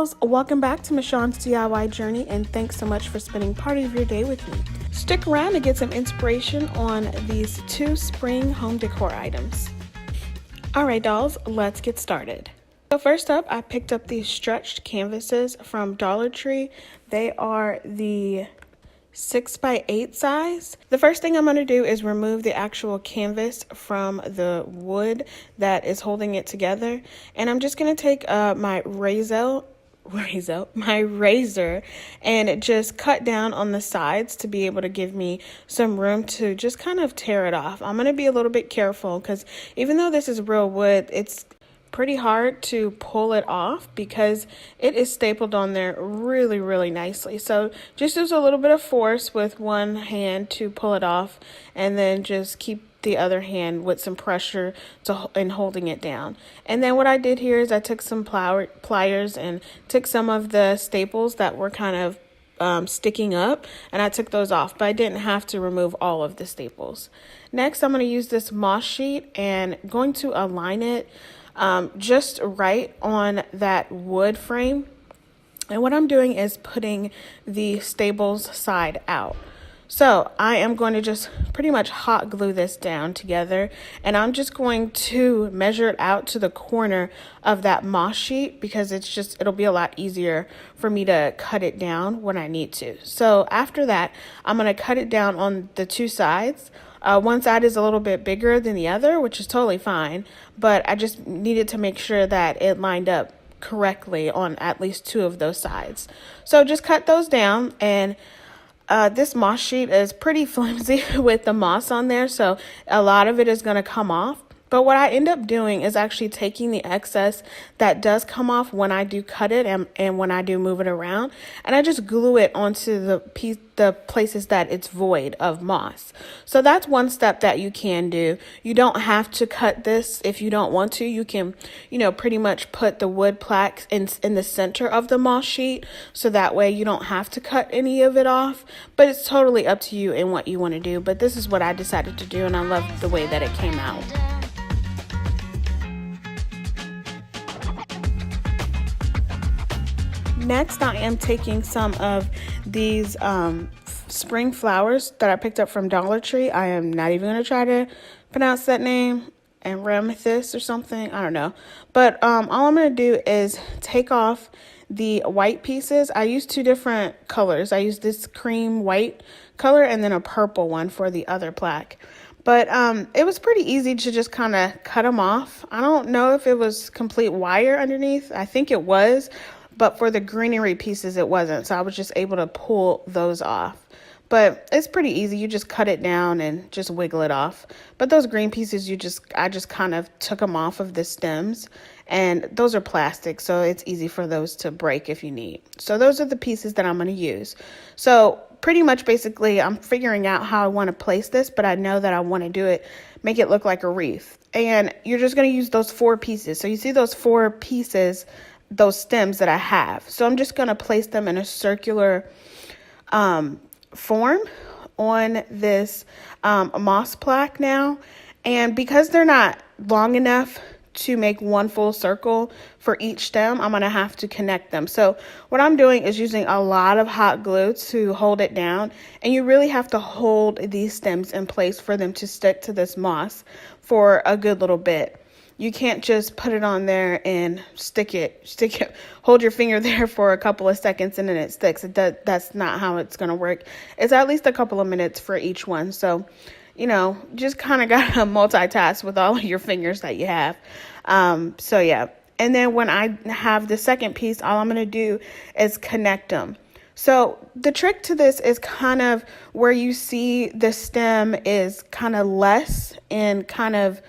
dolls, welcome back to Michawn's DIY journey, and thanks so much for spending part of your day with me. Stick around to get some inspiration on these 2 spring home decor items. Alright dolls, let's get started. So first up, I picked up these stretched canvases from Dollar Tree. They are the 6x8 size. The first thing I'm going to do is remove the actual canvas from the wood that is holding it together, and I'm just going to take my razor and just cut down on the sides to be able to give me some room to just kind of tear it off. I'm going to be a little bit careful because even though this is real wood, it's pretty hard to pull it off because it is stapled on there really nicely. So just use a little bit of force with one hand to pull it off, and then just keep the other hand with some pressure in holding it down. And then what I did here is I took some pliers and took some of the staples that were kind of sticking up, and I took those off, but I didn't have to remove all of the staples. Next, I'm going to use this moss sheet and going to align it just right on that wood frame. And what I'm doing is putting the staples side out. So I am going to just pretty much hot glue this down together, and I'm just going to measure it out to the corner of that moss sheet because it'll be a lot easier for me to cut it down when I need to. So after that, I'm going to cut it down on the 2 sides. One side is a little bit bigger than the other, which is totally fine, but I just needed to make sure that it lined up correctly on at least 2 of those sides. So just cut those down, and this moss sheet is pretty flimsy with the moss on there, so a lot of it is going to come off. But what I end up doing is actually taking the excess that does come off when I do cut it and when I do move it around, and I just glue it onto the places that it's void of moss. So that's one step that you can do. You don't have to cut this if you don't want to. You can, pretty much put the wood plaques in the center of the moss sheet, so that way you don't have to cut any of it off. But it's totally up to you and what you want to do. But this is what I decided to do, and I love the way that it came out. Next, I am taking some of these spring flowers that I picked up from Dollar Tree. I am not even going to try to pronounce that name, Amethyst or something. I don't know. But all I'm going to do is take off the white pieces. I used 2 different colors. I used this cream white color and then a purple one for the other plaque. But it was pretty easy to just kind of cut them off. I don't know if it was complete wire underneath. I think it was. But for the greenery pieces, it wasn't. So I was just able to pull those off. But it's pretty easy. You just cut it down and just wiggle it off. But those green pieces, I just kind of took them off of the stems. And those are plastic, so it's easy for those to break if you need. So those are the pieces that I'm going to use. So pretty much basically, I'm figuring out how I want to place this, but I know that I want to do it, make it look like a wreath. And you're just going to use those 4 pieces. So you see those 4 pieces, those stems that I have. So I'm just going to place them in a circular form on this moss plaque now. And because they're not long enough to make one full circle for each stem, I'm going to have to connect them. So what I'm doing is using a lot of hot glue to hold it down. And you really have to hold these stems in place for them to stick to this moss for a good little bit. You can't just put it on there and stick it, hold your finger there for a couple of seconds and then it sticks. That's not how it's going to work. It's at least a couple of minutes for each one. So, just kind of got to multitask with all of your fingers that you have. So yeah. And then when I have the second piece, all I'm going to do is connect them. So the trick to this is kind of where you see the stem is kind of less and kind of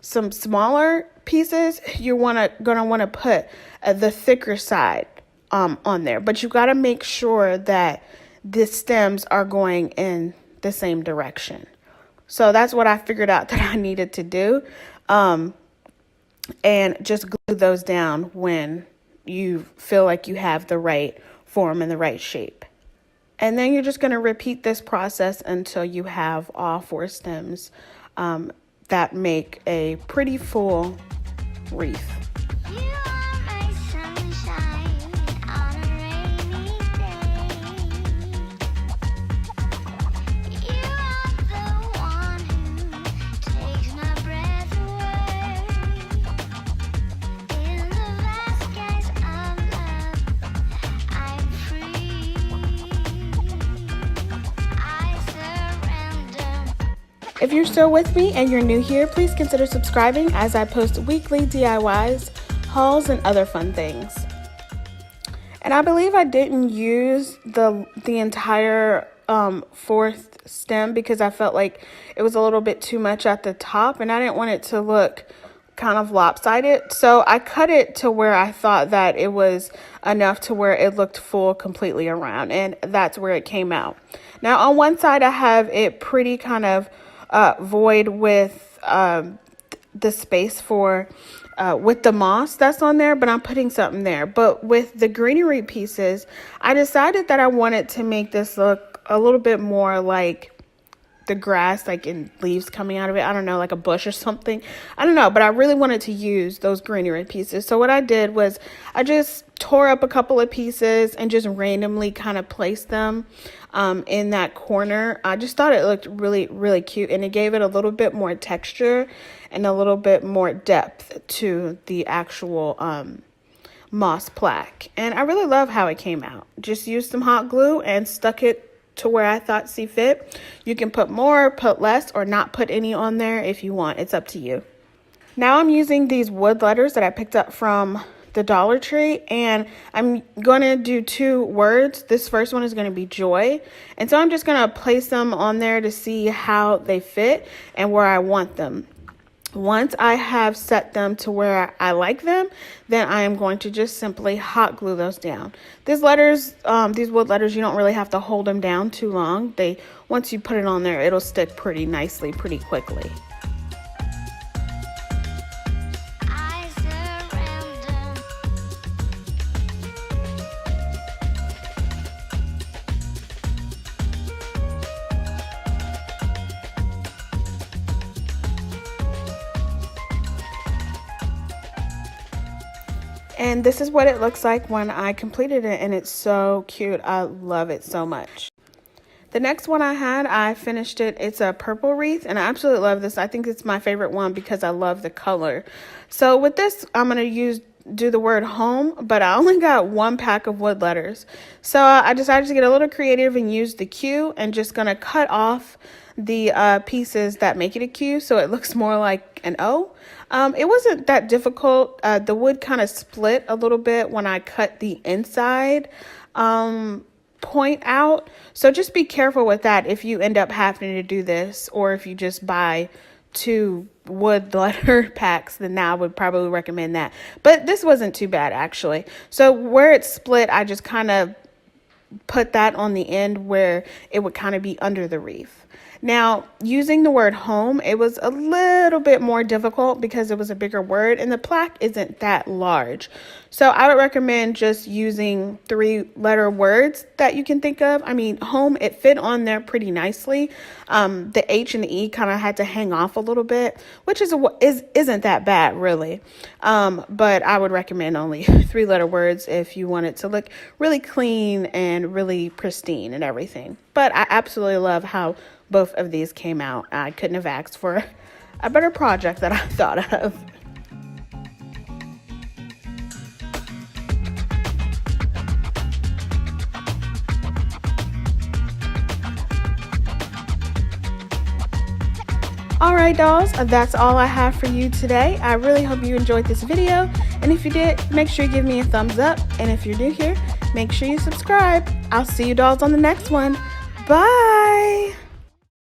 some smaller pieces, you're gonna want to put the thicker side on there, but you got to make sure that the stems are going in the same direction. So that's what I figured out that I needed to do, and just glue those down when you feel like you have the right form and the right shape. And then you're just going to repeat this process until you have all 4 stems that make a pretty full wreath. You are my sunshine. If you're still with me and you're new here, please consider subscribing as I post weekly DIYs, hauls, and other fun things. And I believe I didn't use the entire fourth stem because I felt like it was a little bit too much at the top and I didn't want it to look kind of lopsided. So I cut it to where I thought that it was enough to where it looked full completely around, and that's where it came out. Now on one side I have it pretty kind of void with the space for with the moss that's on there, but I'm putting something there. But with the greenery pieces, I decided that I wanted to make this look a little bit more like the grass, like in leaves coming out of it. I don't know, like a bush or something. I don't know, but I really wanted to use those greenery pieces. So what I did was I just tore up a couple of pieces and just randomly kind of placed them in that corner. I just thought it looked really, really cute, and it gave it a little bit more texture and a little bit more depth to the actual moss plaque. And I really love how it came out. Just used some hot glue and stuck it to where I thought see fit. You can put more, put less, or not put any on there if you want. It's up to you. Now I'm using these wood letters that I picked up from the Dollar Tree, and I'm going to do 2 words. This first one is going to be joy, and so I'm just going to place them on there to see how they fit and where I want them. Once I have set them to where I like them, then I am going to just simply hot glue those down. These letters, these wood letters, you don't really have to hold them down too long. Once you put it on there, it'll stick pretty nicely, pretty quickly. And this is what it looks like when I completed it, and it's so cute. I love it so much. The next one I finished it. It's a purple wreath, and I absolutely love this. I think it's my favorite one because I love the color. So with this, I'm going to do the word home, but I only got 1 pack of wood letters. So I decided to get a little creative and use the Q, and just going to cut off the pieces that make it a Q so it looks more like an O. It wasn't that difficult. The wood kind of split a little bit when I cut the inside point out. So just be careful with that if you end up having to do this, or if you just buy 2 wood letter packs, then I would probably recommend that. But this wasn't too bad actually. So where it's split, I just kind of put that on the end where it would kind of be under the wreath. Now, using the word home, it was a little bit more difficult because it was a bigger word and the plaque isn't that large. So I would recommend just using 3-letter words that you can think of. I mean, home, it fit on there pretty nicely. The H and the E kind of had to hang off a little bit, which isn't that bad really. But I would recommend only 3-letter words if you want it to look really clean and really pristine and everything. But I absolutely love how both of these came out. I couldn't have asked for a better project that I thought of. Alright dolls, that's all I have for you today. I really hope you enjoyed this video, and if you did, make sure you give me a thumbs up, and if you're new here, make sure you subscribe. I'll see you dolls on the next one. Bye!